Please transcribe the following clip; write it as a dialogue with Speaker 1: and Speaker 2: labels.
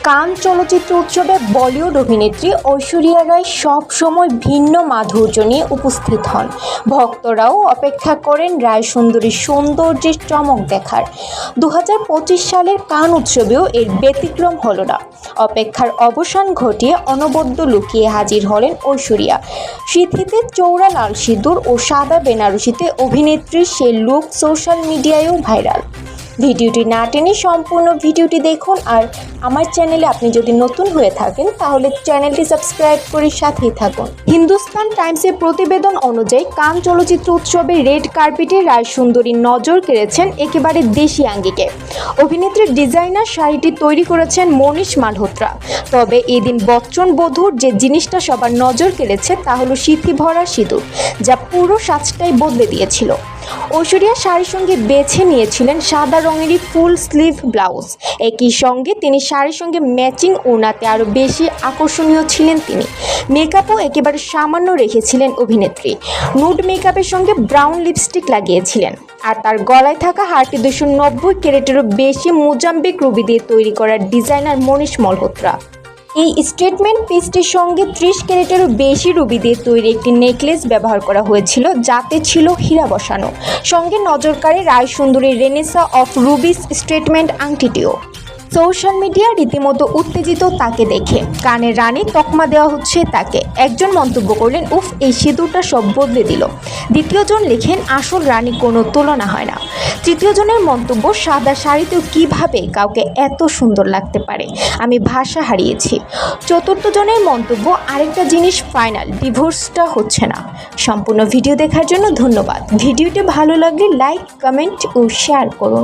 Speaker 1: কান চলচ্চিত্র উৎসবে বলিউড অভিনেত্রী ঐশ্বরিয়া রায় সব সময় ভিন্ন মাধুর্য নিয়ে উপস্থিত হন। ভক্তরাও অপেক্ষা করেন রায় সুন্দরীর সৌন্দর্যের চমক দেখার। 2025 সালের কান উৎসবেও এর ব্যতিক্রম হলো না। অপেক্ষার অবসান ঘটিয়ে অনবদ্য লুকিয়ে হাজির হলেন ঐশ্বরিয়া। সিঁথিতে চৌড়া লাল সিঁদুর ও সাদা বেনারসিতে অভিনেত্রীর সেই লুক সোশ্যাল মিডিয়ায়ও ভাইরাল। ভিডিওটি না টেনে সম্পূর্ণ ভিডিওটি দেখুন। আর আমার চ্যানেলে আপনি যদি নতুন হয়ে থাকেন তাহলে চ্যানেলটি সাবস্ক্রাইব করে সাথেই থাকুন। হিন্দুস্তান টাইমসের প্রতিবেদন অনুযায়ী কান চলচ্চিত্র উৎসবে রেড কার্পেটে রায় সুন্দরী নজর কেড়েছেন একেবারে দেশি আঙ্গিকে। অভিনেত্রীর ডিজাইনার শাড়িটি তৈরি করেছেন মনীষ মালহোত্রা। তবে এদিন বচ্চন বধূর যে জিনিসটা সবার নজর কেড়েছে তা হলো সিঁথি ভরা সিঁদুর, যা পুরো সাজটাই বদলে দিয়েছিল। ঐশ্বরিয়া শাড়ির সঙ্গে বেছে নিয়েছিলেন সাদা রঙেরই ফুল স্লিভ ব্লাউজ। একই সঙ্গে তিনি শাড়ির সঙ্গে ম্যাচিং ওড়নাতে আরও বেশি আকর্ষণীয় ছিলেন তিনি। মেকআপও একেবারে সামান্য রেখেছিলেন অভিনেত্রী। নুড মেকআপের সঙ্গে ব্রাউন লিপস্টিক লাগিয়েছিলেন। আর তার গলায় থাকা হারটি 290 ক্যারেটেরও বেশি মোজাম্বিক রুবি দিয়ে তৈরি করা ডিজাইনার মনীষ মালহোত্রা। এই স্টেটমেন্ট পিসটির সঙ্গে 30 ক্যারেটেরও বেশি রুবি দিয়ে তৈরি একটি নেকলেস ব্যবহার করা হয়েছিল, যাতে ছিল হীরা বসানো। সঙ্গে নজর কাড়ে রায় সুন্দরীর রেনেসা অফ রুবিস স্টেটমেন্ট আংটিটিও। সোশ্যাল মিডিয়া রীতিমতো উত্তেজিত তাকে দেখে। কানের রানী তকমা দেওয়া হচ্ছে তাকে। একজন মন্তব্য করলেন, উফ, এই সিঁদুরটা সব বদলে দিল। দ্বিতীয়জন লেখেন, আসল রানী কোনো তুলনা হয় না। তৃতীয়জনের মন্তব্য, সাদা শাড়িতেও কিভাবে কাউকে এত সুন্দর লাগতে পারে, আমি ভাষা হারিয়েছি। চতুর্থজনের মন্তব্য, আরেকটা জিনিস ফাইনাল, ডিভোর্সটা হচ্ছে না। সম্পূর্ণ ভিডিও দেখার জন্য ধন্যবাদ। ভিডিওটি ভালো লাগলে লাইক, কমেন্ট ও শেয়ার করুন।